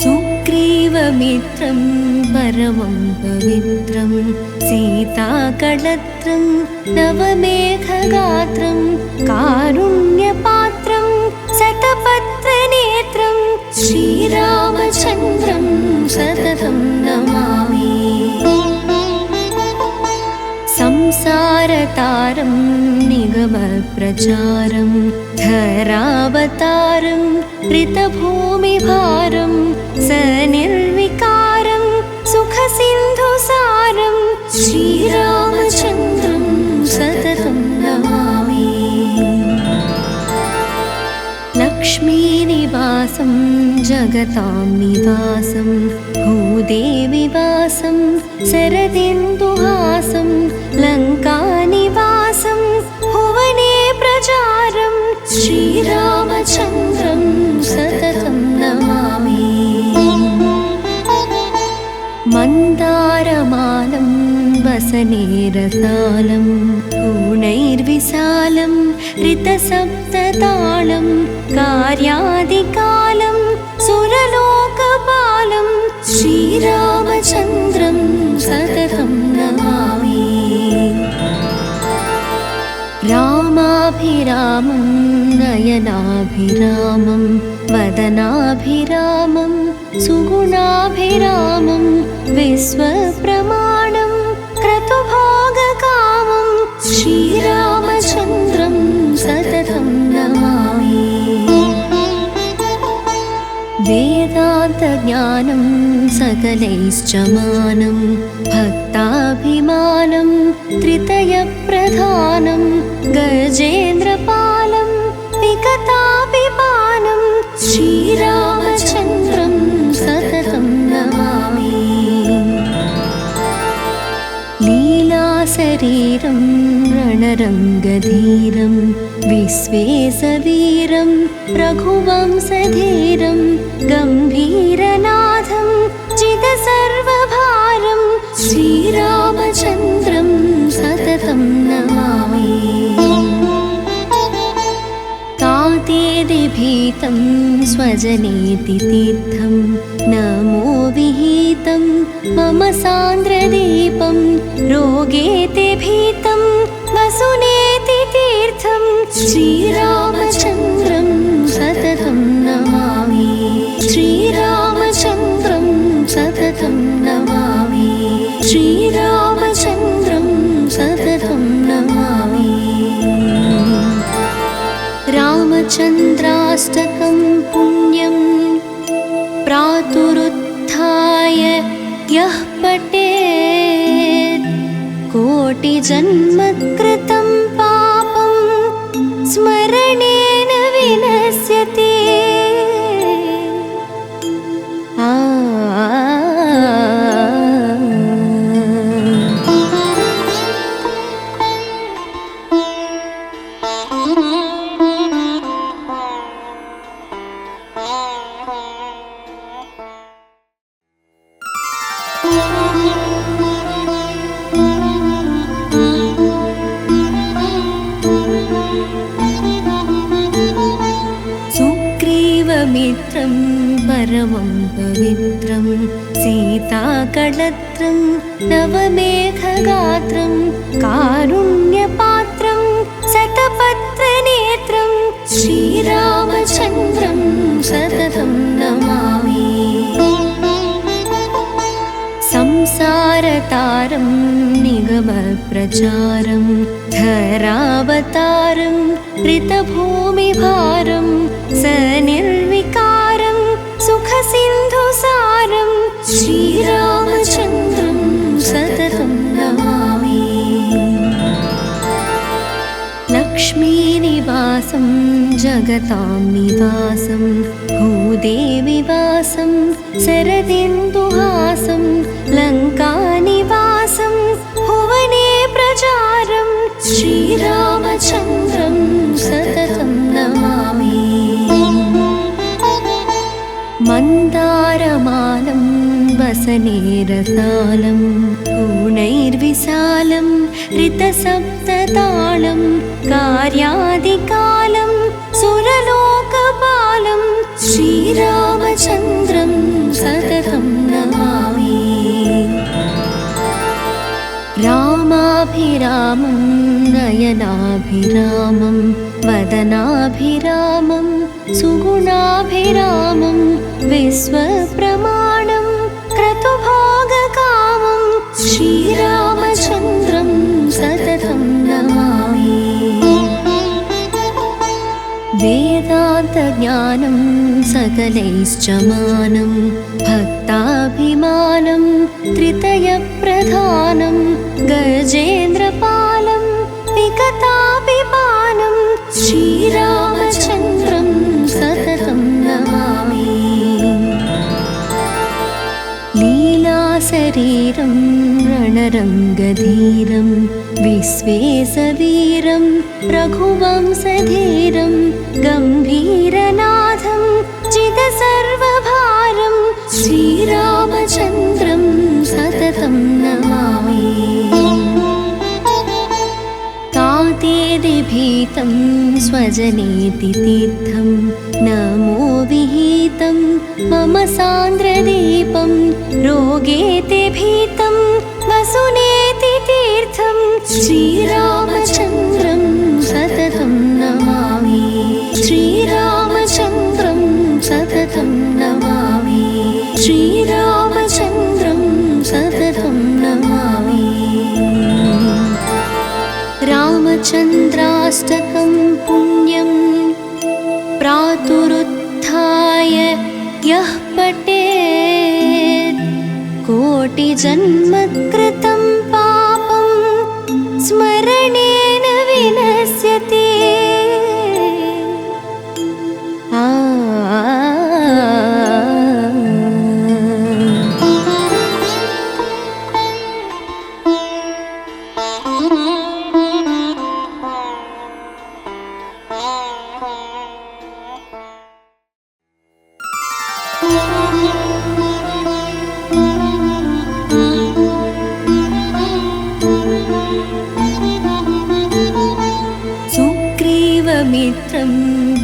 सुग्रीवमित्रं परमं पवित्रं सीताकळत्रं नवमेघगात्रं कारुण्यपात्रं शतपत्रनेत्रं श्रीरामचन्द्रं सततं नमामि। संसारतारं निगमप्रचारं धरावतारं ऋतभूमिभारं सनिर्विकारं सुखसिन्धुसारं श्रीरामचन्द्रं सततं नमामि। लक्ष्मीनिवासं जगतां निवासं भूदेविवासं शरदिन्दुहासं लङ्कानिवासं भुवने प्रचारं श्रीरामचन्द्रं सततं नमामि। मन्दारमालं वसनेरसालं पूर्णैर्विशालं ऋतसप्ततालं कार्यादिकालं सुरलोकपालं श्रीरामचन्द्रं सततं नमामि। रामाभिरामं नयनाभिरामं वदनाभिरामं सुगुणाभिरामं विश्वप्रमाणं क्रतुभोगकामं श्रीरामचन्द्रं सततं नमामि। वेदान्तज्ञानं सकलैश्च मानं भक्ताभिमानं त्रितयप्रधानं गजेन्द्रपालं विकताभिपानं श्रीरामचन्द्रं सततं नमामि। लीलाशरीरं रणरङ्गधीरं विश्वेशवीरं रघुवंशधीरं गम्भीरनाथं जितसर्वभारं श्रीरामचन्द्रं सततं नमामि। तातेदिभीतं स्वजनेति तीर्थं नमो विहितं मम सान्द्रदीपं रोगेति भीतं वसुनेति तीर्थं श्रीरामचन्द्रं सततं नमामि। श्रीरामचन्द्रं सततं नमामि। श्रीरामचन्द्रं सततं नमामि। रामचन्द्राष्टकं पुण्यं प्रातरुत्थाय यः पठेत् कोटिजन्मकृतं पापं स्मरणेन विनश्यति। सुग्रीवमित्रं परमं पवित्रं सीताकळत्रं नवमेघगात्रं कारुण्यपात्रं शतपत्रनेत्रं श्रीरामचन्द्रं सततं नमामि। संसारतारं निगमप्रचारं धरावतारं ऋतभूमिभारं सनिर्विकारं सुखसिन्धुसारं श्रीरामचन्द्रं सततं नमामि। लक्ष्मीनिवासं जगतां निवासं भूदेविवासं शरदिन्दुहासं लङ्कानिवासं भुवने प्रचारं श्रीरामचन्द्रं सततं नमामि। मन्दारमालं वसनेरसालं पूर्णैर्विशालं गुणैर्विशालं ऋतसप्ततालं कार्यादिकालं सुरलोकपालं श्रीरामचन्द्रं सततं नमामि। रामाभिरामं नयनाभिरामं वदनाभिरामं सुगुणाभिरामं विश्वप्रमाणं क्रतुभोगकामं श्रीरामचन्द्रं सततं नमामि। वेदान्तज्ञानं सकलैश्च मानं भक्ताभिमानं त्रितयप्रधानं गजेन्द्रपालं विगताभिपानं श्रीरामचन्द्रं सततं नमामि। लीलाशरीरं रणरङ्गधीरं विश्वेशवीरं रघुवंशधीरं गम्भीरनाथं जितसर्वभारं श्रीरामचन्द्रं सततं नमामि। कातेदिभीतं स्वजनेति तीर्थं नमो विहितं मम सान्द्रदीपं रोगेति भीतं वसुनेति तीर्थं श्रीरामचन्द्रं सततं नमामि। श्रीरामचन्द्रं सततं नमामि। श्रीरामचन्द्रं सततं नमामि। रामचन्द्राष्टकं पुण्यं प्रातरुत्थाय यः पठेत् कोटिजन्मकृतं पापं स्मरणेन विनश्यति। सुग्रीवमित्रं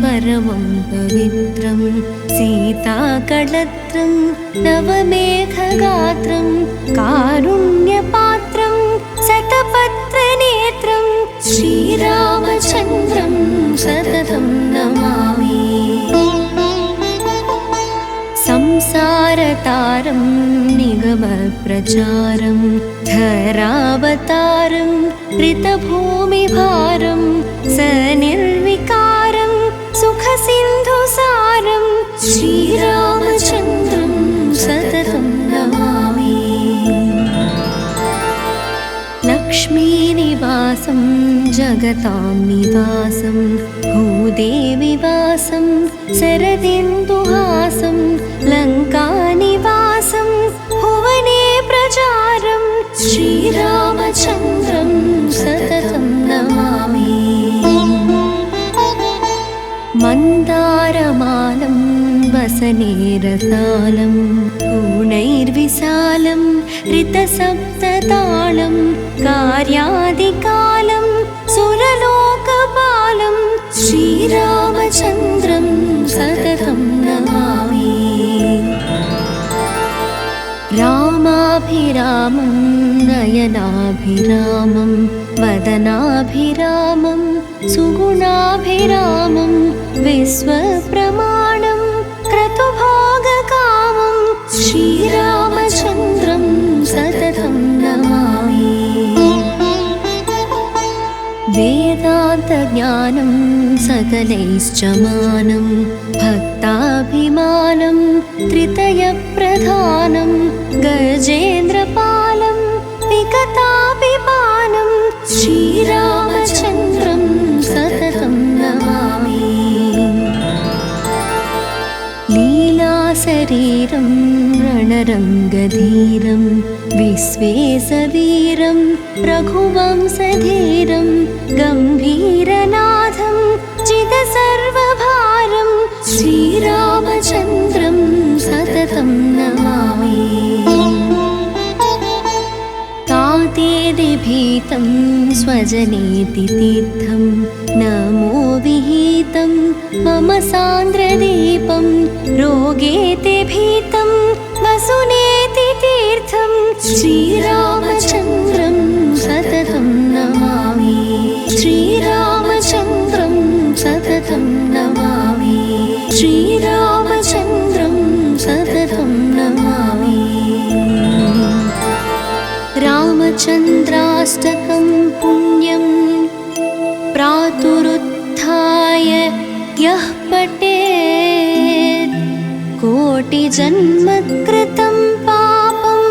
परमं पवित्रं सीताकळत्रं नवमेघगात्रं कारुण्यपात्रं शतपत्रनेत्रं श्रीरामचन्द्रं सततं नमामि। संसारतारं निगमप्रचारं धरावतारं ऋतभूमिभारं सनिर्विकारं सुखसिन्धुसारं श्रीरामचन्द्रं सततं नमामि। लक्ष्मीनिवासं जगतां निवासं भूदेविवासं शरदिन्दुहासं लङ्कानिवासं भुवने प्रचारं श्रीरामचन्द्रं सततं नमामि। मन्दारमालं वसनेरसालं गुणैर्विशालं ऋतसप्ततालं कार्यादिकालं सुरलोकपालं श्रीरामचन्द्रं सततं नमामि। रामाभिरामं नयनाभिरामं वदनाभिरामं सुगुणाभिरामं विश्वप्रमाणं क्रतुभोगकामं श्रीरामचन्द्रं सततं नमामि। वेदान्तज्ञानं सकलैश्च मानं भक्ताभिमानं त्रितयप्रधानं गजेन्द्रपालं विगताभिपानं श्रीरामचन्द्रं सततं नमामि। लीलाशरीरं रणरङ्गधीरं विश्वेशवीरं रघुवंशधीरं गम्भीरनाथं जितसर्वभारं श्रीरामचन्द्रं सततं नमामि। तातेदि भीतं स्वजनेति तीर्थं नमो विहितं मम सान्द्रदीपं रोगेति भीतं वसुनेति तीर्थं श्रीरामचन्द्रं सततं नमामि श्रीरामचन्द्रं सततं नमामि श्रीरामचन्द्रं सततं नमामि रामचन्द्राष्टकं पुण्यं प्रातरुत्थाय यः पठेत् कोटिजन्मकृतं पापं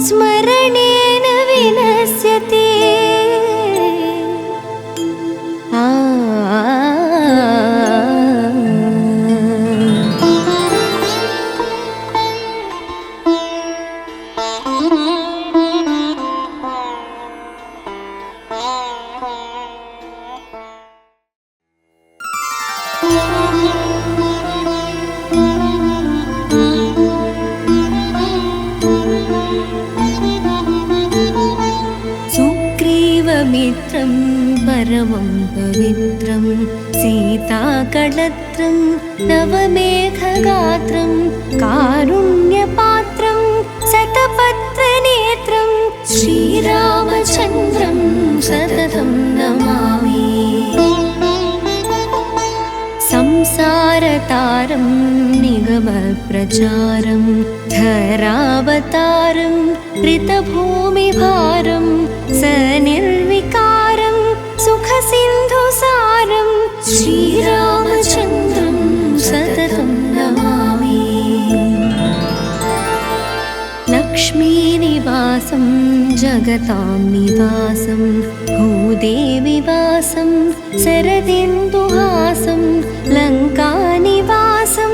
स्मरणेन विनश्यति सुग्रीवमित्रं परमं पवित्रं सीताकळत्रं नवमेघगात्रं कारुण्यपात्रं शतपत्रनेत्रं श्रीरामचन्द्रं सततं नमामि संसारतारं निगमप्रचारं धरावतारं ऋतभूमिभारं सनिर्विकारं सुखसिन्धुसारं श्रीरामचन्द्रं सततं नमामि लक्ष्मीनिवासं जगतां निवासं भूदेविवासं शरदिन्दुहासं लङ्कानिवासं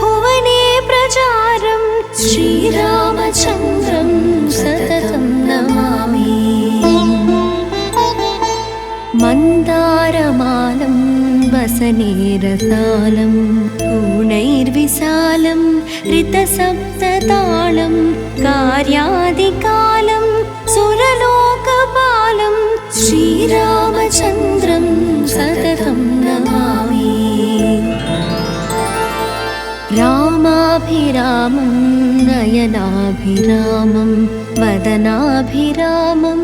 भुवने प्रचारं श्रीरामचन्द्रं सततं नमामि मन्दारमालं वसनेरसालं पूर्णैर्विशालं ऋतसप्ततालं कार्यादिकालं सुरलोकपालं श्रीरामचन्द्रं सततं नमामि रामाभिरामं नयनाभिरामं वदनाभिरामं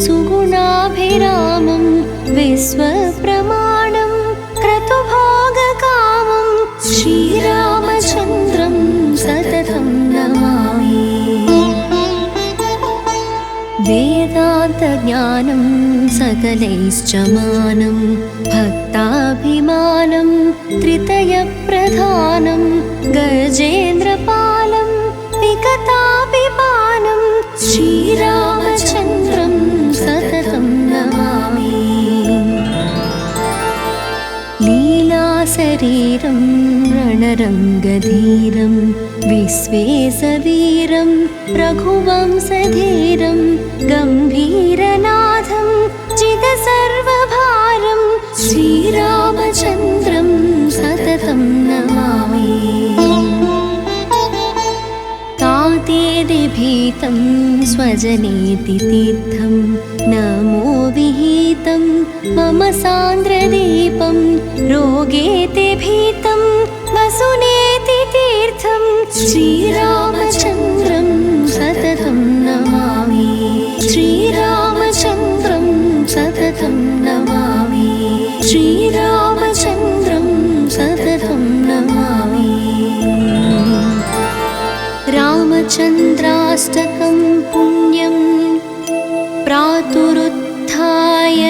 सुगुणाभिरामं विश्वप्रमाणं क्रतुभोगकामं श्रीरामचन्द्रं सततं नमामि वेदान्तज्ञानं सकलैश्च मानं भक्ताभिमानं त्रितयप्रधानं गजेन्द्रपालं विकताभिपानं श्रीरामचन्द्रं सततं नमामि लीलाशरीरं रणरङ्गधीरं विश्वेशवीरं रघुवंशधीरं गम्भीरनाथं चिदसर्वभारं श्रीरामचन्द्रं सततं नमामि तातेदि भीतं स्वजनेति तीर्थं नमो विहितं मम सान्द्रदीपं रोगेति भीतं वसुनेति तीर्थं श्रीरामचन्द्रं सततं नमामि श्रीरामचन्द्रं सततं नमामि श्रीरामचन्द्रं सततं नमामि रामचन्द्राष्टकं पुण्यं प्रातरुत्थाय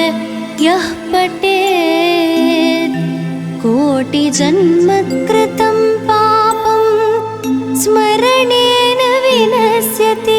यः पठेत् कोटिजन्मकृतं पापं स्मरणेन विनश्यति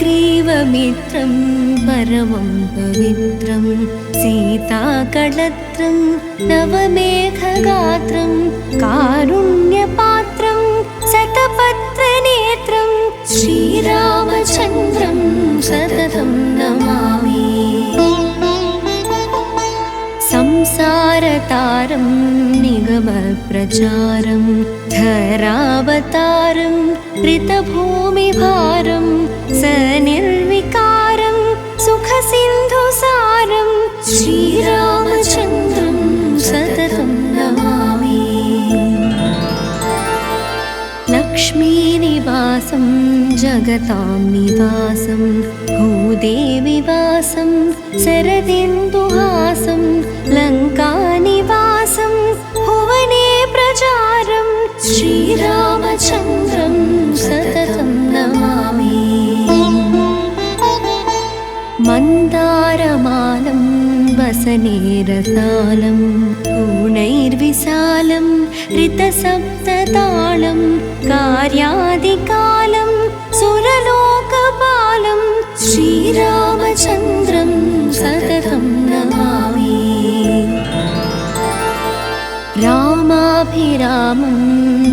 सुग्रीवमित्रं सूक्ष्मीवमित्रं परमं पवित्रं सीताकळत्रं नवमेघगात्रं कारुण्यपात्रं शतपत्रनेत्रं श्रीरामचन्द्रं सततं नमामि। संसारतारं निगमप्रचारं धरावतारं ऋतभूमिभारं सनिर्विकारं सुखसिन्धुसारं श्रीरामचन्द्रं सततं नमामि। लक्ष्मीनिवासं जगतां निवासं भूदेविवासं शरदिन्दुहासं लङ्कानिवासं भुवने प्रचारं श्रीरामचन्द्रं सततं नमामि। मन्दारमालं वसनेरसालं पूर्णैर्विशालं ऋतसप्ततालं कार्यादिकालं सुरलोकपालं श्रीरामचन्द्रं सततं नमामि। रामाभिरामं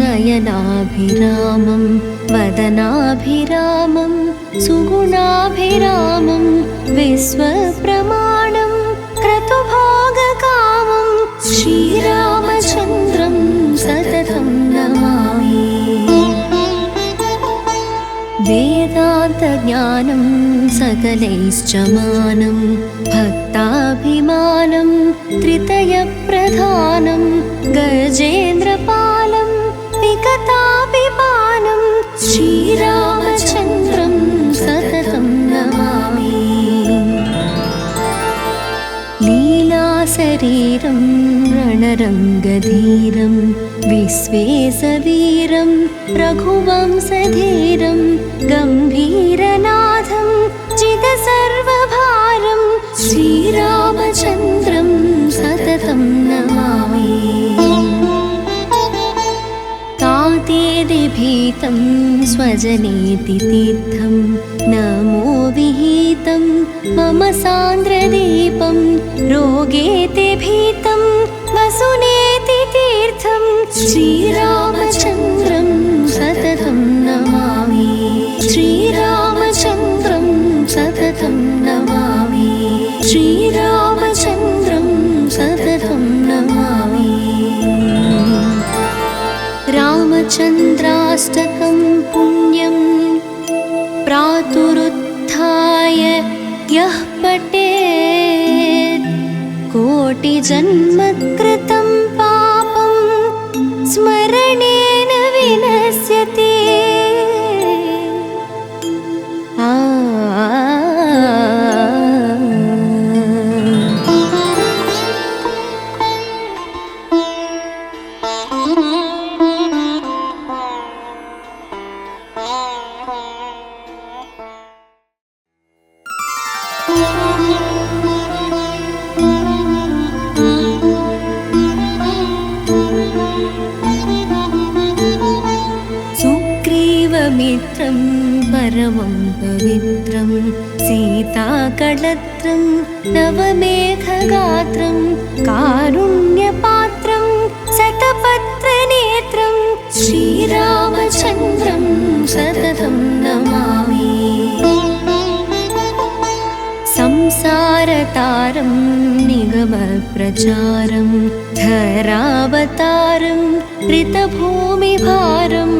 नयनाभिरामं वदनाभिरामं सुगुणाभिरामं विश्वप्रमाणं क्रतुभोगकामं श्रीरामचन्द्रं सततं नमामि। वेदान्तज्ञानं सकलैश्च मानं भक्ताभिमानं त्रितयप्रधानं गजेन्द्रपालं विकताभिपानं श्रीरामचन्द्रं सततं नमामि। लीलाशरीरं रणरङ्गधीरं विश्वेशवीरं रघुवंशधीरं गम्भीरनाथं जितसर्वभारं श्रीरामचन्द्रं सततं नमामि। तातेदिभीतं स्वजनेति तीर्थं नमो विहितं मम सान्द्रदीपं रोगेति भीतं वसुनेति तीर्थं श्रीरामचन्द्रं सततं नमामि। श्रीरामचन्द्रं सततं नमामि। श्रीरामचन्द्रं सततं नमामि। रामचन्द्राष्टकं पुण्यं प्रातरुत्थाय यः पठेत् कोटिजन्मकृतं पापं स्मरणेन विनश्यति। सुग्रीवमित्रं परमं पवित्रं सीताकळत्रं नवमेघगात्रं कारुण्यपात्रं शतपत्रनेत्रं श्रीरामचन्द्रं सततं नमामि। संसारतारं निगमप्रचारं धरावतारं ऋतभूमिभारं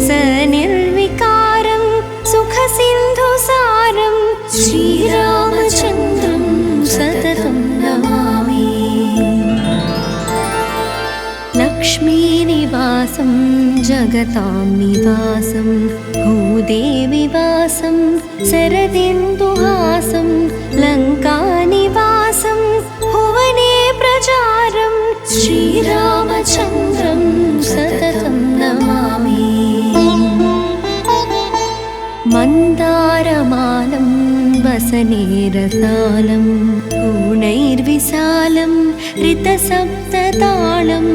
सनिर्विकारं सुखसिन्धुसारं श्रीरामचन्द्रं सततं नमामि। लक्ष्मीनिवासं जगतां निवासं भूदेविवासं शरदिन्दुहासं लङ्कानिवासं भुवने प्रचारं श्रीरामचन्द्रं सततं नमामि। मन्दारमालं वसनेरसालं पूर्णैर्विशालं ऋतसप्ततालं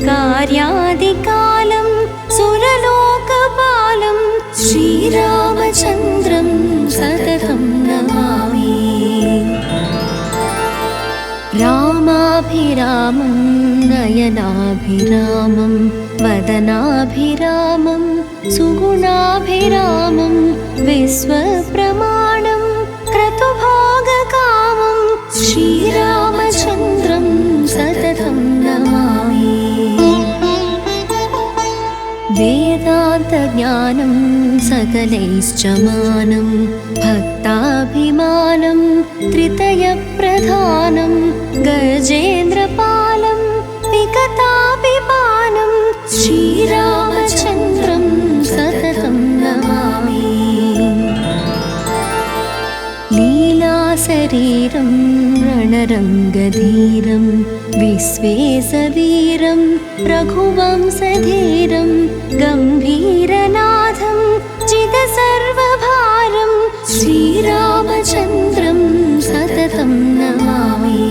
कार्यादिकालं सुरलोकपालं श्रीरामचन्द्रं सततं नमामि। मुखाभिरामं नयनाभिरामं वदनाभिरामं सुगुणाभिरामं विश्वप्रमाणं क्रतुभोगकामं श्रीरामचन्द्रं सततं नमामि। वेदान्तज्ञानं सकलैश्च मानं भक्ताभिमानं त्रितयप्रधानं गजेन्द्रपालं विगताभिपानं श्रीरामचन्द्रं सततं नमामि। लीलाशरीरं रणरङ्गधीरं विश्वेशवीरं रघुवंशधीरं गम्भीरनाथं चिदसर्वभारं श्रीरामचन्द्रं सततं नमामि।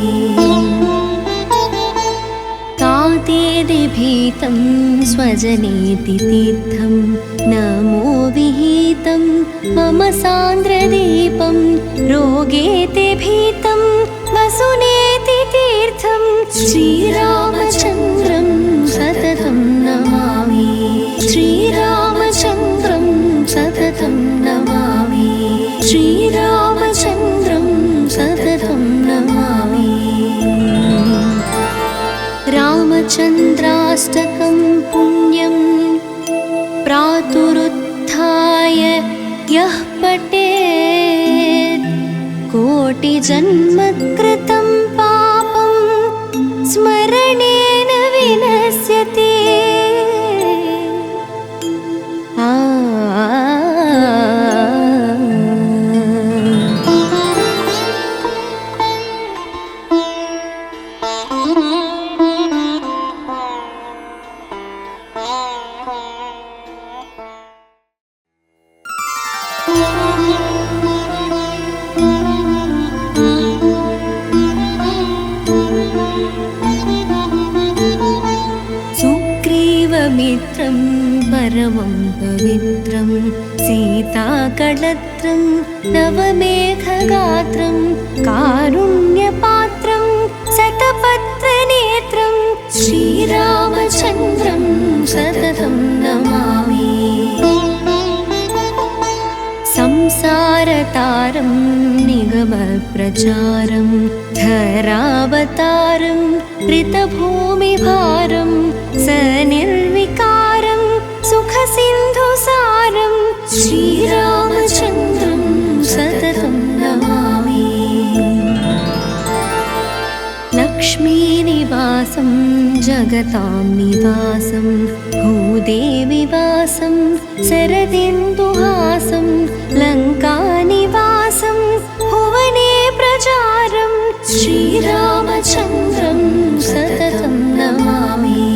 कातेदिभीतं स्वजनेति तीर्थं नमो विहितं मम सान्द्रदीपं रोगेति भीतं वसुनेति तीर्थं श्रीरामचन्द्रं सततं नमामि। श्रीरामचन्द्रं सततं नमामि। श्रीरामचन्द्रं सततं नमामि। रामचन्द्राष्टकं पुण्यं प्रातरुत्थाय यः पठेत् कोटिजन्मकृतं पापं स्मरणेन विनश्यति। सुग्रीवमित्रं परमं पवित्रं सीताकळत्रं नवमेघगात्रं कारुण्यपात्रं शतपत्रनेत्रं श्रीरामचन्द्रं सततं नमामि। संसारतारं निगमप्रचारं धरावतारं ऋतभूमिभारं सनिर्विकारं सुखसिन्धुसारं श्रीरामचन्द्रं सततं नमामि। लक्ष्मीनिवासं जगतां निवासं भूदेविवासं शरदिन्दुहासं लङ्कानिवासं भुवने प्रचारं श्रीरामचन्द्रं सततं नमामि।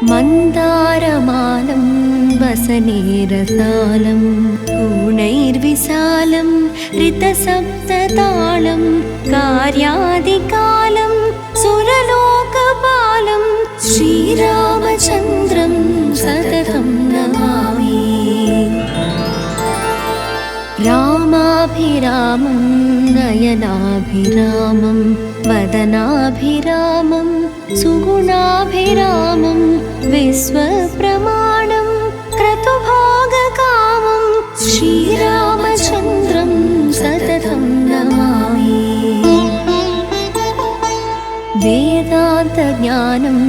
मन्दारमालं वसनेरसालं गुणैर्विशालं ऋतसप्ततालं कार्यादिकालं सुरलोकपालं श्रीरामचन्द्रं सततं नमामि। रामाभिरामं नयनाभिरामं वदनाभिरामं सुगुणाभिरामं विश्वप्रमाणं क्रतुभोगकामं श्रीरामचन्द्रं सततं नमामि। वेदान्तज्ञानं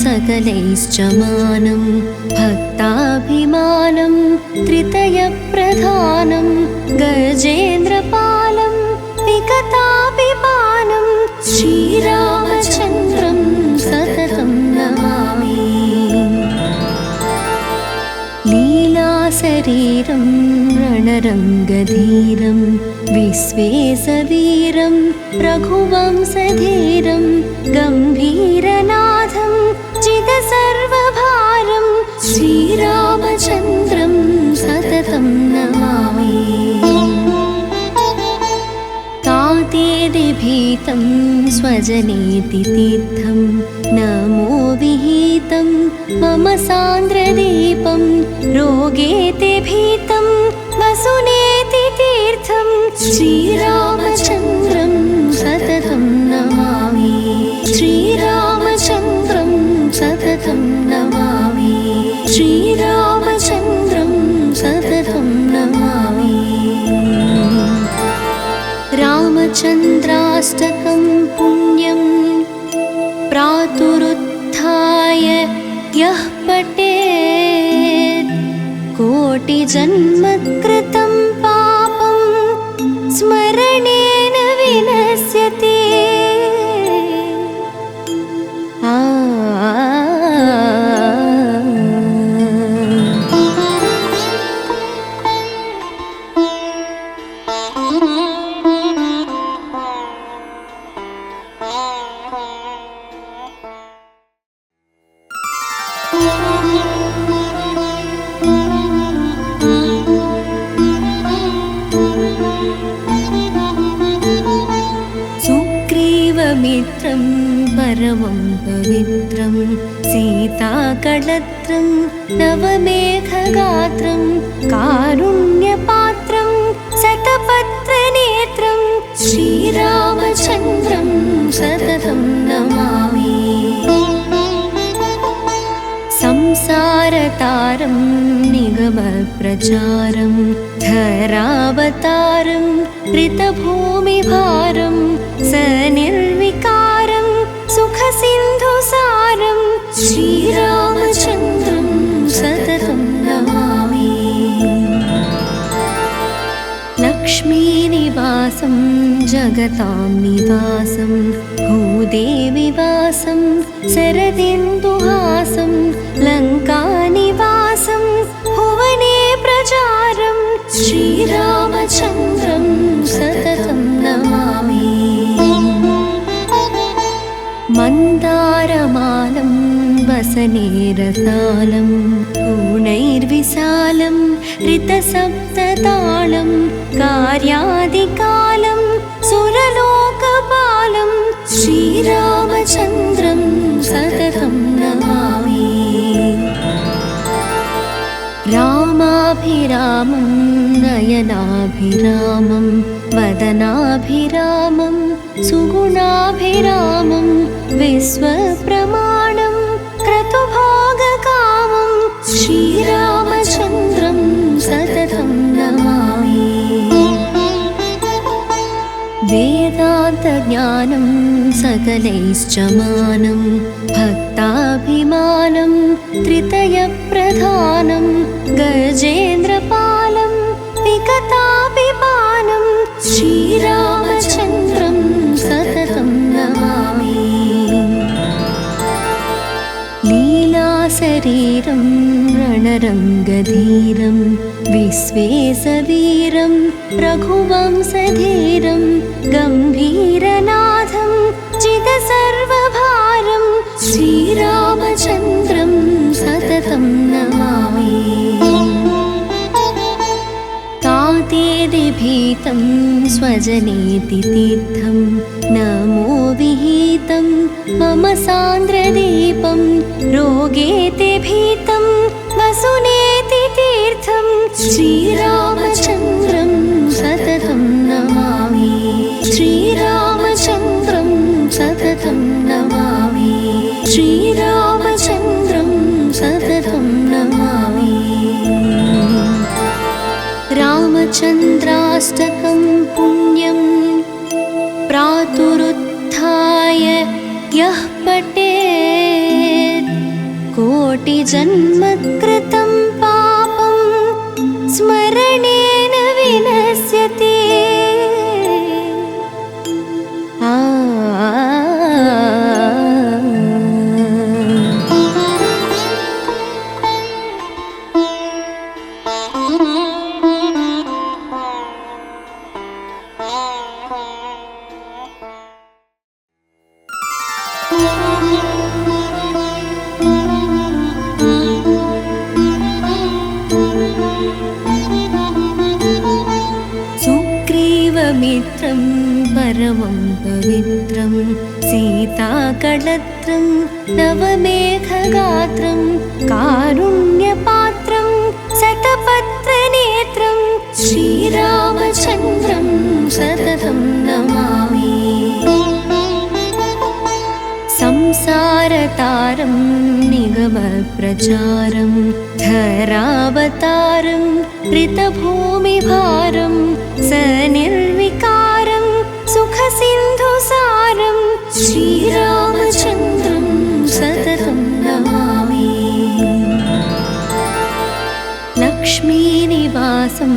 सकलैश्च मानं भक्ताभिमानं त्रितयप्रधानं गजेन्द्रपालं विगताभिपानं श्रीरामचन्द्रं सततं नमामि। लीलाशरीरं रणरङ्गधीरं विश्वेशवीरं रघुवंशधीरं गम्भीरनाथं चिदसर्वभारं श्रीरामचन्द्रं सततं नमामि। कातेदिभीतं स्वजनेति तीर्थं नमो विहितं मम सान्द्रदीपं रोगेति भीतं वसुनेति तीर्थं श्रीरामचन्द्रं सततं रामचन्द्राष्टकं पुण्यं प्रातरुत्थाय यः पठेत् कोटिजन्मकृतं पापं स्मरणेन विनश्यति। सुग्रीवमित्रं परमं पवित्रं सीताकळत्रं नवमेघगात्रं कारुण्यपात्रं शतपत्रनेत्रं श्रीरामचन्द्रं सततं नमामि। संसारतारं निगमप्रचारं धरावतारं ऋतभूमिभारं सनिर्विकारं सुखसिन्धुसारं श्रीरामचन्द्रं सततं नमामि। लक्ष्मीनिवासं जगतां निवासं भूदेविवासं शरदिन्दुहासं लङ्कानिवासं भुवने प्रचारं श्रीरामचन्द्रं सततं नमामि। मन्दारमालं वसनेरसालं पूर्णैर्विशालं ऋतसप्ततालं कार्यादिकालं सुरलोकपालं श्रीरामचन्द्रं सततं नमामि। रामाभिरामं नयनाभिरामं वदनाभिरामं सुगुणाभिरामं विश्वप्रमाणं क्रतुभोगकामं श्रीरामचन्द्रं सततं नमामि। वेदान्तज्ञानं सकलैश्च मानं भक्ताभिमानं त्रितयप्रधानं गजेन्द्रपालं विगताभिपानं श्रीरामचन्द्रं सततं नमामि। लीलाशरीरं रणरङ्गधीरं विश्वेशवीरं रघुवंशधीरं गम्भीरनाथं जितसर्वभारं श्रीरामचन्द्रं सततं नमामि। कातेदिभीतं स्वजनेति तीर्थं नमो विहितं मम सान्द्रदीपं रोगेति भीतं वसुनेति तीर्थं श्रीरामचन्द्रं सततं नमामि। श्रीरामचन्द्रं सततं नमामि। श्रीरामचन्द्रं सततं नमामि। रामचन्द्राष्टकं पुण्यं प्रातरुत्थाय यः पठेत् कोटिजन्मकृतं पापं स्मरणेन विनश्यति। सुग्रीवमित्रं परमं पवित्रं सीताकळत्रं नवमेघगात्रं कारुण्यपात्रं शतपत्रनेत्रं श्रीरामचन्द्रं सततं नमामि। संसारतारं निगमप्रचारं धरावतारं ऋतभूमिभारं सनिर्विकारं सुख श्रीरामचन्द्रं सततं नमामि। लक्ष्मीनिवासं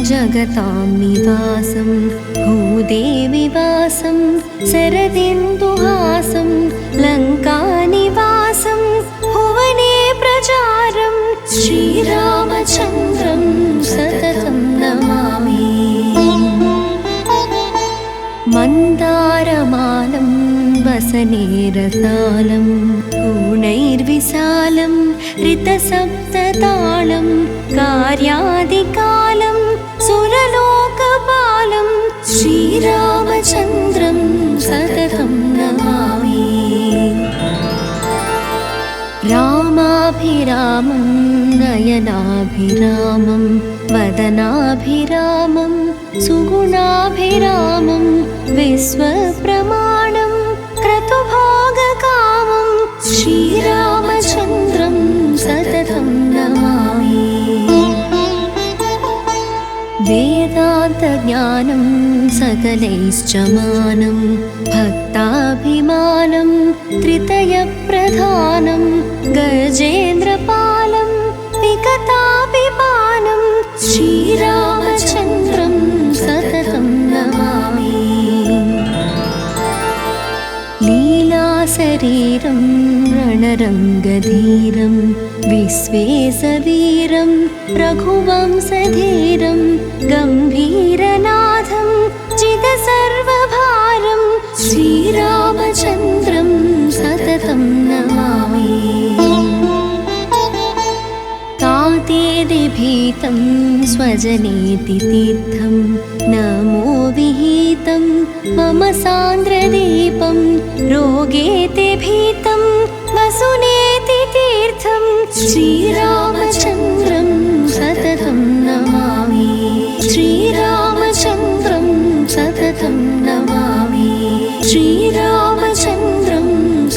जगतां निवासं भूदेविवासं शरदिन्दुहासं लङ्कानिवासं भुवने प्रचारं श्रीरामचन्द्रं सततं नमामि। मन्दारमालं वसनेरसालं गुणैर्विशालं ऋतसप्ततालं कार्यादिकालं सुरलोकपालं श्रीरामचन्द्रं सततं नमामि। रामाभिरामं नयनाभिरामं वदनाभिरामं सुगुणाभिरामं विश्वप्रमाणं क्रतुभोगकामं श्रीरामचन्द्रं सततं नमामि। वेदान्तज्ञानं सकलैश्च मानं भक्ताभिमानं त्रितयप्रधानं गजेन्द्रपालं विकतापिपानं श्रीरामचन्द्रं सततं नमामि। लीलाशरीरं रणरङ्गधीरं विश्वेशवीरं रघुवंशधीरं गम्भीरनाथं चिदसर्वभारं श्रीरामचन्द्रं सततं नमामि। कातेदिभीतं स्वजनेति तीर्थं नमो विहितं मम सान्द्रदीपं रोगेति भीतं वसुनेति तीर्थं श्रीरामचन्द्रं सततं नमामि। श्रीरामचन्द्रं सततं नमामि। श्रीरामचन्द्रं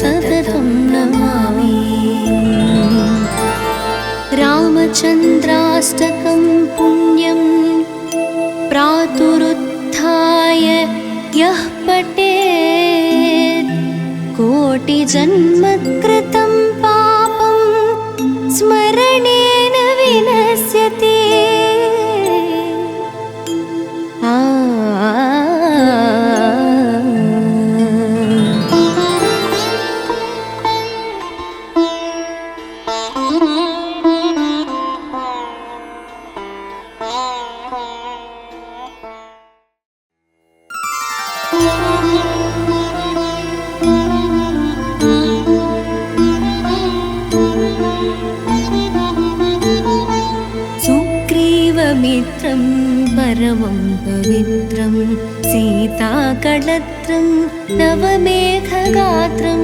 सततं नमामि। रामचन्द्राष्टकं पुण्यं प्रातरुत्थाय यः पठेत् कोटिजन्मकृतं पापं स्मरणेन विनश्यति। सुग्रीवमित्रं परमं पवित्रं सीताकळत्रं नवमेघगात्रं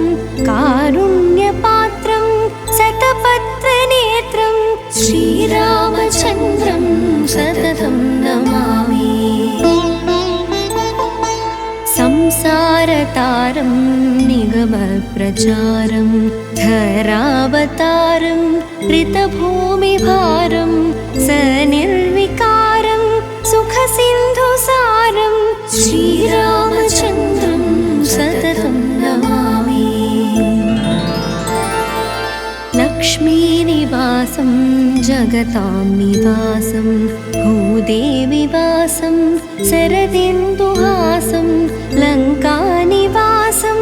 कारुण्यपात्रं शतपत्रनेत्रं श्रीरामचन्द्रं सततं नमामि। संसारतारं निगमप्रचारं धरावतारं ऋतभूमिभारं सनिर्विकारं सुखसिन्धुसारं श्रीरामचन्द्रं सततं नमामि। लक्ष्मीनिवासं जगतां निवासं भूदेविवासं शरदिन्दुहासं लङ्कानिवासं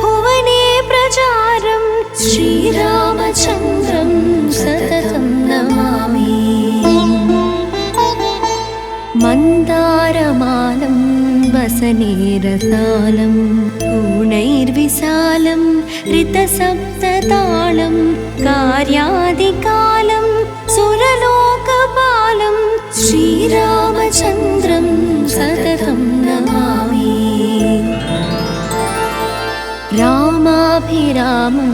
भुवने प्रचारं श्रीरामचन्द्रं सततं नमामि। मन्दारमालं वसनेरसालं गुणैर्विशालं ऋतसप्ततालं कार्यादिकालं सुरलोकपालं श्रीरामचन्द्रं सततं नमामि। रामाभिरामं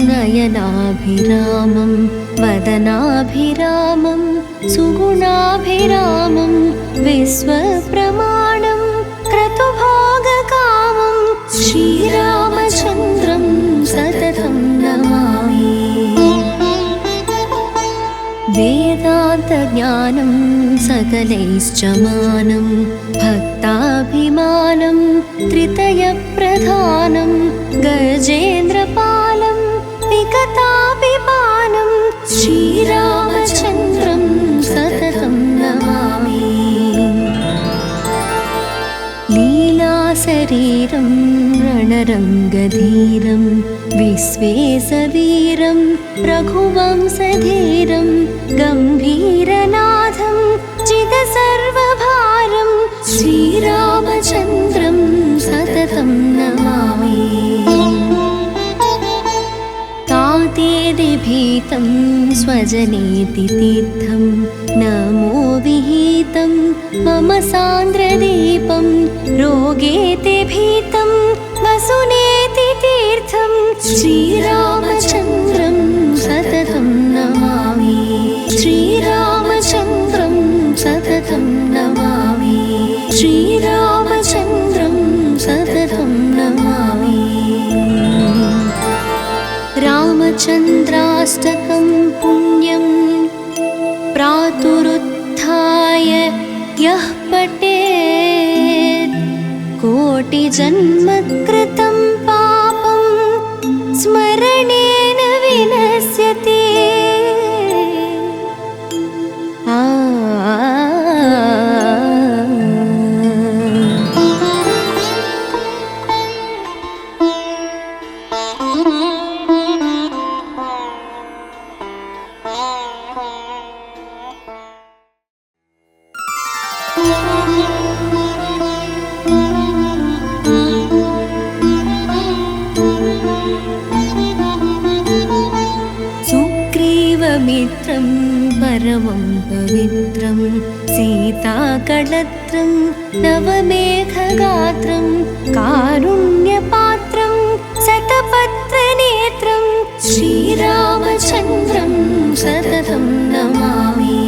नयनाभिरामं वदनाभिरामं सुगुणाभिरामं विश्वप्रमाणं क्रतुभोगकामं श्रीरामचन्द्रं सततं नमामि। वेदान्त वेदान्तज्ञानं सकलैश्च मानं भक्ताभिमानं त्रितयप्रधानं गजेन्द्रपालं विगताभिमानं श्रीरामचन्द्रं सततं नमामि। लीलाशरीरं रणरङ्गधीरं विश्वेशवीरं रघुवंशधीरं गम्भीरनाथं जितसर्वभारं श्रीरामचन्द्रं सततं नमामि। तातेदिभीतं स्वजनेति तीर्थं नमो विहितं मम सान्द्रदीपं रोगेति भीतं वसुनेति तीर्थं श्रीरामचन्द्रं सततं नमामि। श्रीरामचन्द्रं सततं नमामि। श्रीरामचन्द्रं सततं नमामि। रामचन्द्राष्टकं पुण्यं प्रातरुत्थाय यः पठेत् कोटिजन्मकृतं पापं स्मरणेन विनश्यति। सुग्रीवमित्रं परमं पवित्रं सीताकळत्रं नवमेघगात्रं कारुण्यपात्रं शतपत्रनेत्रं श्रीरामचन्द्रं सततं नमामि।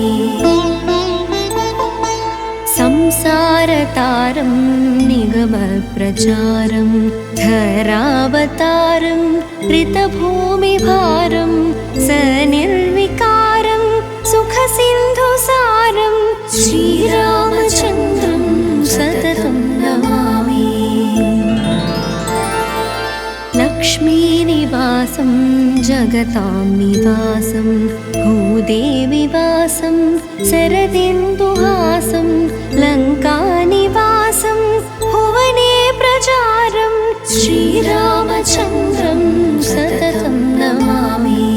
संसारतारं निगमप्रचारं धरावतारं ऋतभूमिभारं सनिर्विकारं सुखसिन्धुसारं श्रीरामचन्द्रं सततं नमामि। लक्ष्मीनिवासं जगतां निवासं भूदेविवासं शरदिन्दुहासं लङ्कानिवासं भुवने प्रचारं श्रीरामचन्द्रं सततं नमामि।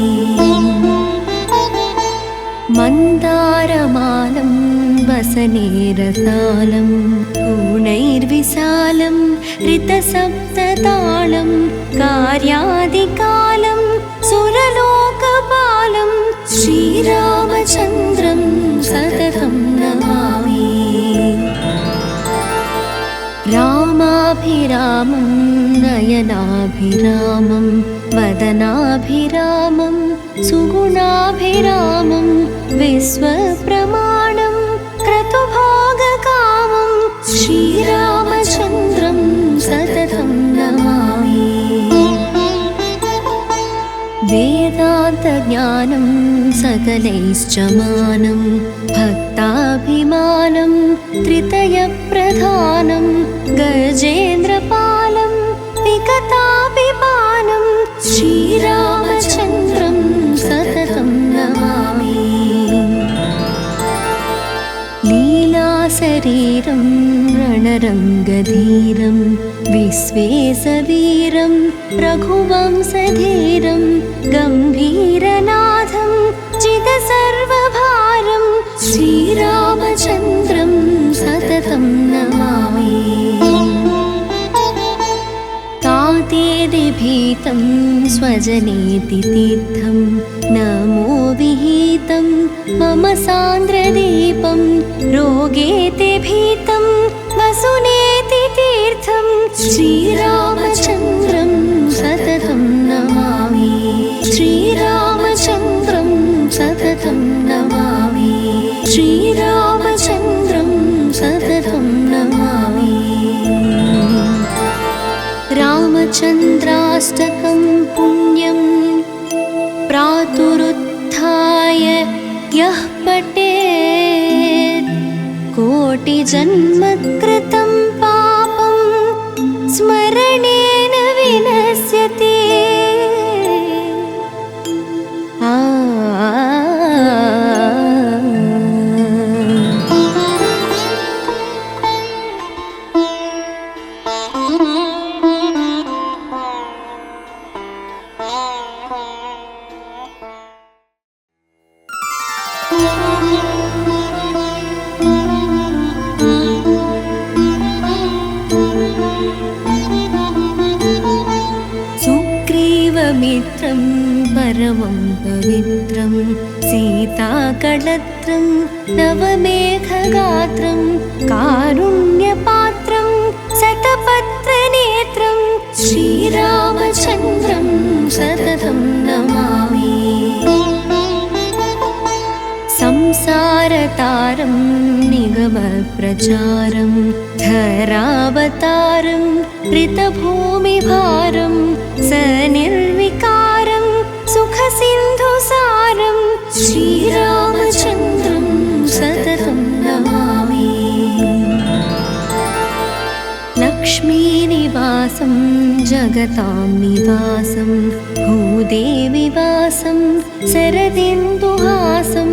मन्दारमालं वसनेरसालं पूर्णैर्विशालं ऋतसप्ततालं कार्यादिकालं सुरलोकपालं श्रीरामचन्द्रं सततं नमामि। रामाभिरामं नयनाभिरामं वदनाभिरामं सुगुणाभिरामं विश्वप्रमाणं क्रतुभोगकामं श्रीरामचन्द्रं सततं नमामि। वेदान्तज्ञानं सकलैश्च मानं भक्ताभिमानं त्रितयप्रधानं गजेन्द्रपालं विगताभिमानं श्रीरामचन्द्रं सततं नमामि। लीलाशरीरं रणरङ्गधीरं विश्वेशवीरं रघुवंशधीरं गम्भीरनाथं जितसर्वभारं श्रीरामचन्द्रं सततं नमामि। तातेदिभीतं स्वजनेति तीर्थं नमो विहितं मम सान्द्रदीपं रोगेति भीतं वसुनेति तीर्थं श्रीरामचन्द्रं सततं नमामि। श्रीरामचन्द्रं सततं नमामि। श्रीरामचन्द्रं सततं नमामि। रामचन्द्राष्टकं पुण्यं प्रातरुत्थाय यः पठेत् जन्मकृतं पापं स्मरणेन विनश्यति। सुग्रीवमित्रं परमं पवित्रं सीताकळत्रं नवमेघगात्रं कारुण्यपात्रं शतपत्रनेत्रं श्रीरामचन्द्रं सततं नमामि। संसारतारं निगमप्रचारं धरावतारं ऋतभूमिभारं सनिर्विकारं सुखसिन्धुसारं श्रीरामचन्द्रं सततं नमामि। लक्ष्मीनिवासं जगतां निवासं भूदेविवासं शरदिन्दुहासं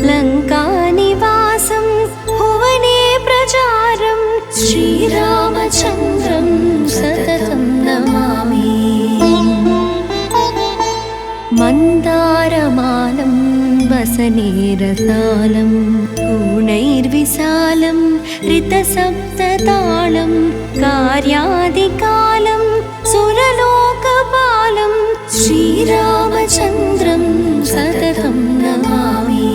लङ्कानिवासं भुवने प्रचारं श्रीरामचन्द्रं सततं नमामि। मन्दारमालं वसनेरसालं गुणैर्विशालं ऋतसप्ततालं कार्यादिकालं सुरलोकपालं श्रीरामचन्द्रं सततं नमामि।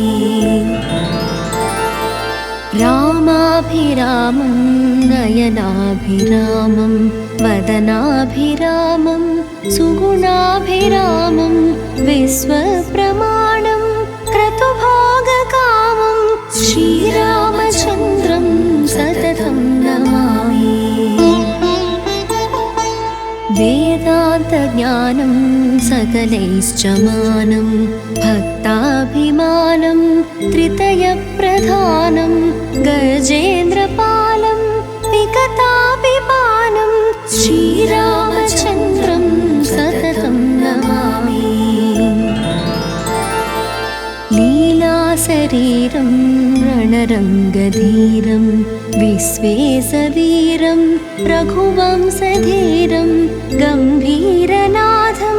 रामाभिरामं नयनाभिरामं वदनाभिरामं सुगुणाभिरामं विश्वप्रमाणं क्रतुभोगकामं श्रीरामचन्द्रं सततं नमामि। वेदान्तज्ञानं सकलैश्च मानं भक्ताभिमानं त्रितयप्रधानं गजेन्द्रपालं विगताभिपानं श्रीरामचन्द्रं सततं नमामि। लीलाशरीरं रणरङ्गधीरं विश्वेशवीरं रघुवंशधीरं गम्भीरनाथं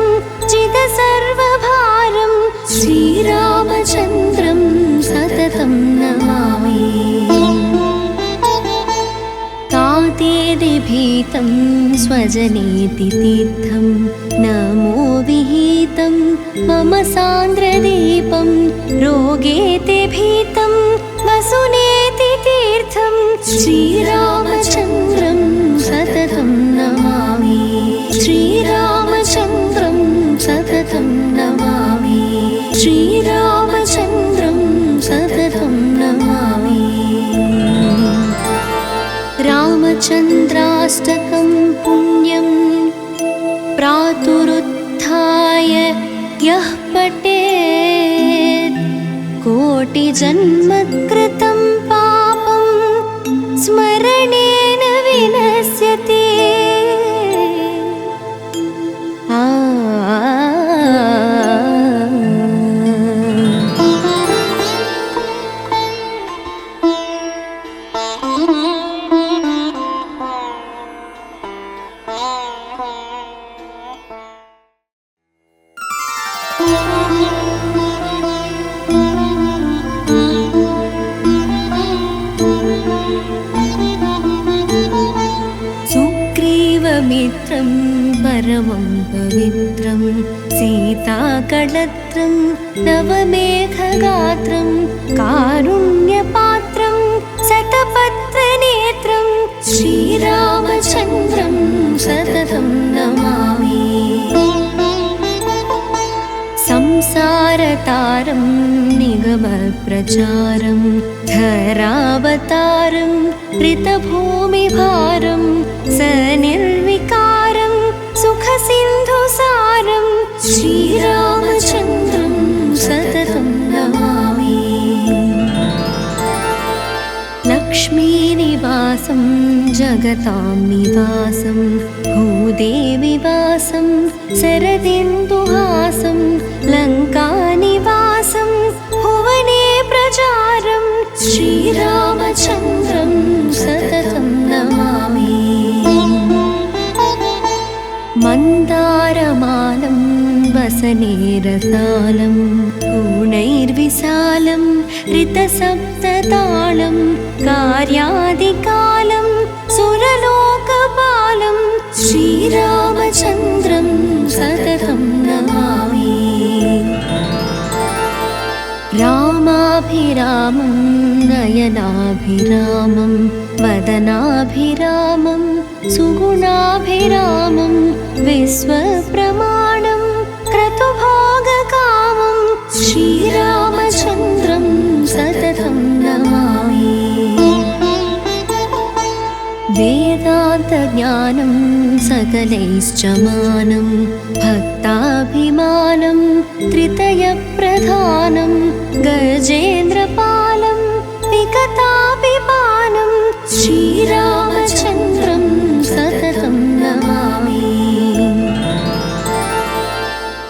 चिदसर्वभारं श्रीरामचन्द्रं सततं नमामि। कातेदिभीतं स्वजनेति तीर्थं नमो विहितं मम सान्द्रदीपं रोगेति भीतं वसुनेति तीर्थं श्रीरामचन्द्रं सततं नमामि। श्रीरामचन्द्रं सततं नमामि। श्रीरामचन्द्रं सततं नमामि। रामचन्द्राष्टकं पुण्यं प्रातरुत्थाय यः पठेत् कोटिजन्मकृतं पापं स्मरणेन विनश्यति। सुग्रीवमित्रं परमं पवित्रं सीताकळत्रं नवमेघगात्रं कारुण्यपात्रं शतपत्रनेत्रं श्रीरामचन्द्रं सततं नमामि। संसारतारं निगमप्रचारं धरावतारं ऋतभूमिभारं सनिर्विकारं सुखसिन्धुसारं श्रीरामचन्द्रं सततं नमामि। लक्ष्मीनि जगतां निवासं भूदेविवासं शरदिन्दुहासं लङ्कानिवासं भुवने प्रचारं श्रीरामचन्द्रं सततं नमामि। मन्दारमालं वसनेरसालं पूर्णैर्विशालं ऋतसप्ततालं कार्यादिकालं सुरलोकपालं श्रीरामचन्द्रं सततं नमामि। रामाभिरामं नयनाभिरामं वदनाभिरामं सुगुणाभिरामं विश्वप्रमाणं क्रतुभोगकामं श्रीरामचन्द्रं सततं नमामि। वेदान्तज्ञानं सकलैश्च मानं भक्ताभिमानं त्रितयप्रधानं गजेन्द्रपालं विगताभिपानं श्रीरामचन्द्रं सततं नमामि।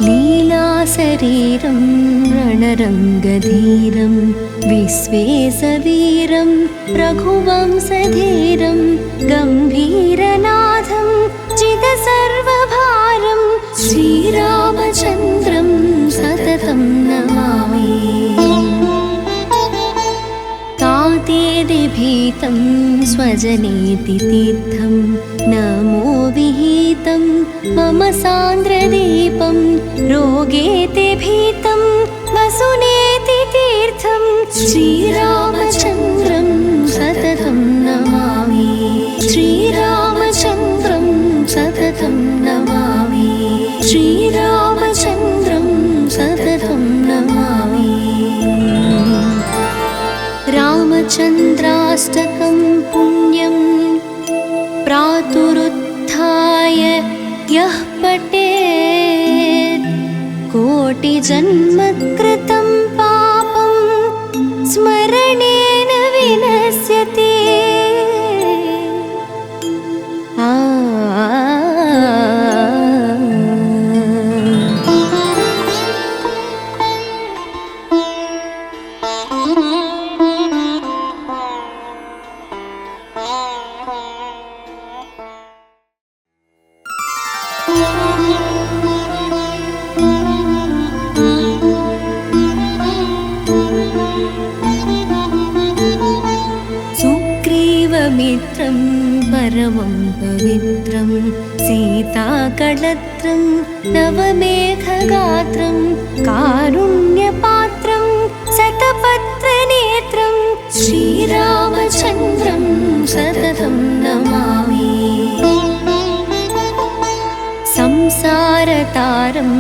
लीलाशरीरं रणरङ्गधीरं विश्वेशवीरं रघुवंशधीरं गम्भीरनाथं चिदसर्वभारं श्रीरामचन्द्रं सततं नमामि। तातेदिभीतं स्वजनेति तीर्थं नमो विहितं मम सान्द्रदीपं रोगेति भीतं वसुनेति तीर्थं श्रीरामचन्द्रं सततं नमामि। श्रीरामचन्द्रं सततं नमामि। श्रीरामचन्द्रं सततं नमामि। रामचन्द्राष्टकं पुण्यं प्रातरुत्थाय यः पठेत् कोटिजन्मकृतं पापं स्मरणेन विनश्यति। सुग्रीवमित्रं परमं पवित्रं सीताकळत्रं नवमेघगात्रं कारुण्यपात्रं शतपत्रनेत्रं श्रीरामचन्द्रं सततं नमामि। संसारतारं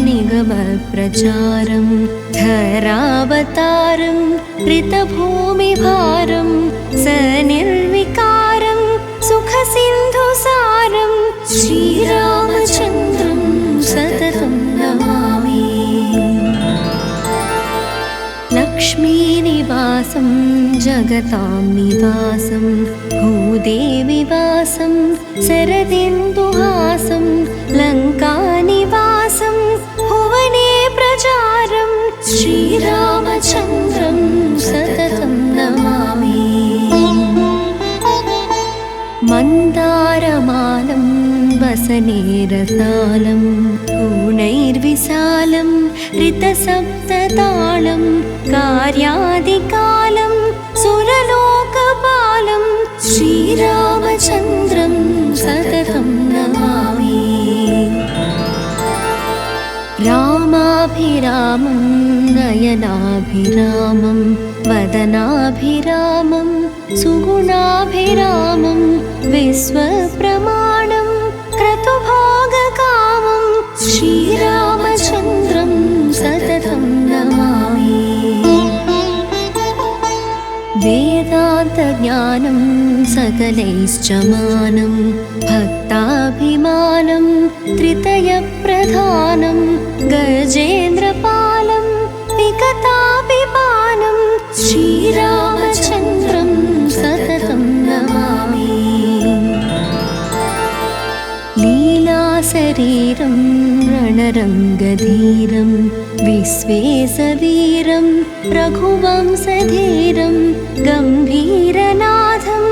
निगमप्रचारं धरावतारं ऋतभूमिभारं सनिर्विकारं सुखसिन्धुसारं श्रीरामचन्द्रं सततं नमामि। लक्ष्मीनिवासं जगतां निवासं भूदेविवासं शरदिन्दुहासं लङ्कानिवासं भुवने प्रचारं श्रीरामचन्द्रं सततं नमामि। मन्दारमालं वसनेरसालं पूर्णैर्विशालं ऋतसप्ततालं कार्यादिकालं सुरलोकपालं श्रीरामचन्द्रं सततं नमामि। रामाभिरामं नयनाभिरामं वदनाभिरामं सुगुणाभिरामं विश्वप्रमाणं क्रतुभोगकामं श्रीरामचन्द्रं सततं नमामि। वेदान्तज्ञानं सकलैश्च मानं भक्ताभिमानं त्रितयप्रधानं गजेन्द्रपालं विगताभिपानं श्रीरामचन्द्रं सततं नमामि। लीलाशरीरं रणरङ्गधीरं विश्वेशवीरं रघुवंशधीरं गम्भीरनाथं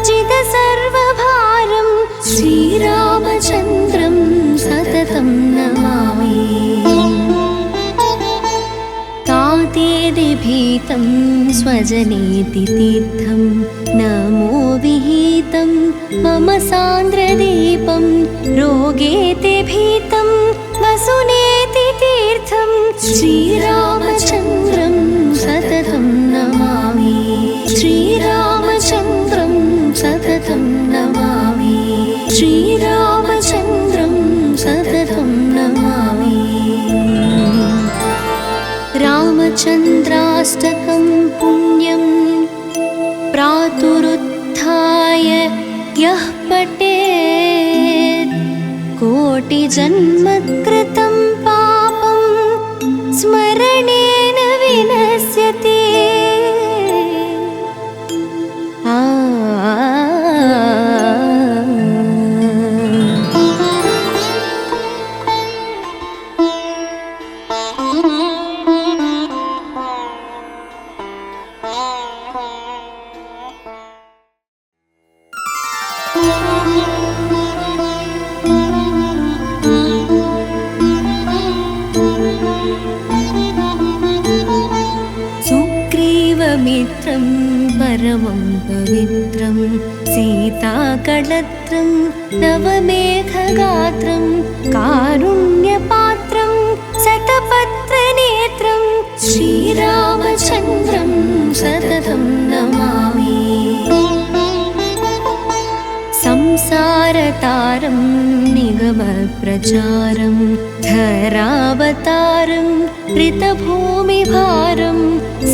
जितसर्वभारं श्रीरामचन्द्रं सततं नमामि। तातेदिभीतं स्वजनेति तीर्थं नमो विहितं मम सान्द्रदीपं रोगेति भीतं वसुनेति तीर्थं श्रीरामचन्द्रं सततं नमामि। श्रीरामचन्द्रं सततं नमामि। श्रीरामचन्द्रं सततं नमामि। रामचन्द्राष्टकं पुण्यं प्रातरुत्थाय यः पठेत् कोटिजन्मकृतं पापं स्मरणेन विनश्यति। सुग्रीवमित्रं परमं पवित्रं सीताकळत्रं नवमेघगात्रं कारुण्यपात्रं शतपत्रनेत्रं श्रीरामचन्द्रं सततं नमामि। संसारतारं निगमप्रचारं धरावतारं ऋतभूमिभारं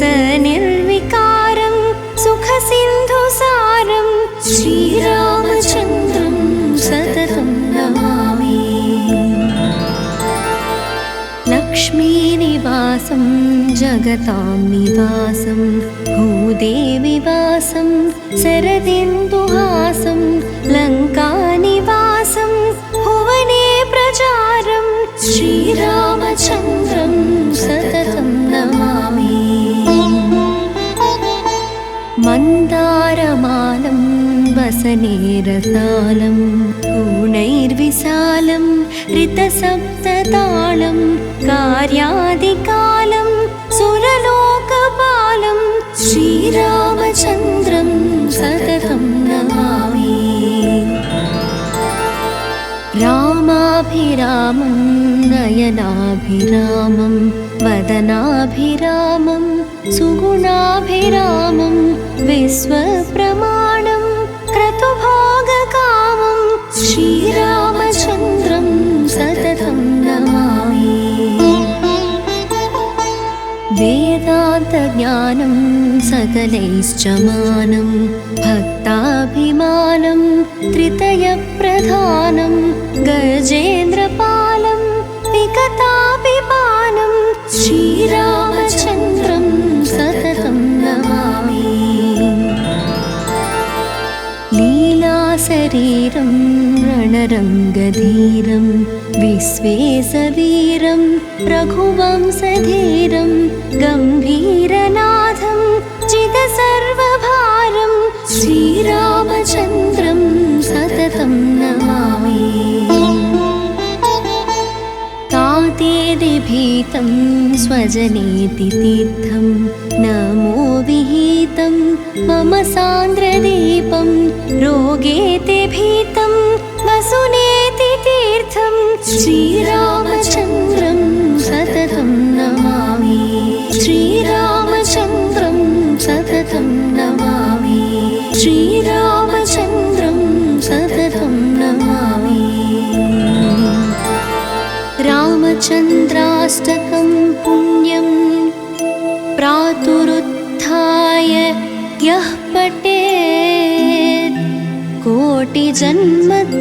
सनिर्विकारं सुखसिन्धुसारं श्रीरामचन्द्रं सततं नमामि। लक्ष्मीनिवासं जगतां निवासं भूदेविवासं शरदिन्दुहासं लङ्कानिवासं भुवने प्रचारं श्रीरामचन्द्रं सततं नमामि। मन्दारमालं वसनेरसालं गुणैर्विशालं ऋतसप्ततालं कार्यादिकालं सुरलोकपालं श्रीरामचन्द्रं सततं नमामि। रामाभिरामं नयनाभिरामं वदनाभिरामं सुगुणाभिरामं विश्वप्रमाणं क्रतुभोगकामं श्रीरामचन्द्रं सततं नमामि। वेदान्तज्ञानं सकलैश्च मानं भक्ताभिमानं त्रितयप्रधानं गजेन्द्रपालं विकतापिपानं श्रीरामचन्द्रं सततं नमामि। लीलाशरीरं रणरङ्गधीरं विश्वेशवीरं रघुवंशधीरं गम्भीरनाथं जितसर्वभारं श्रीरामचन्द्रं सततं नमामि। तातेदिभीतं स्वजनेति तीर्थं नमो विहितं मम सान्द्रदीपं रोगेति भीतं वसुनेति तीर्थं श्रीरामचन्द्रं सततं नमामि। श्रीरामचन्द्रं सततं नमामि। श्रीरामचन्द्रं सततं नमामि। रामचन्द्राष्टकं पुण्यं प्रातरुत्थाय यः पठेत् कोटिजन्मकृतं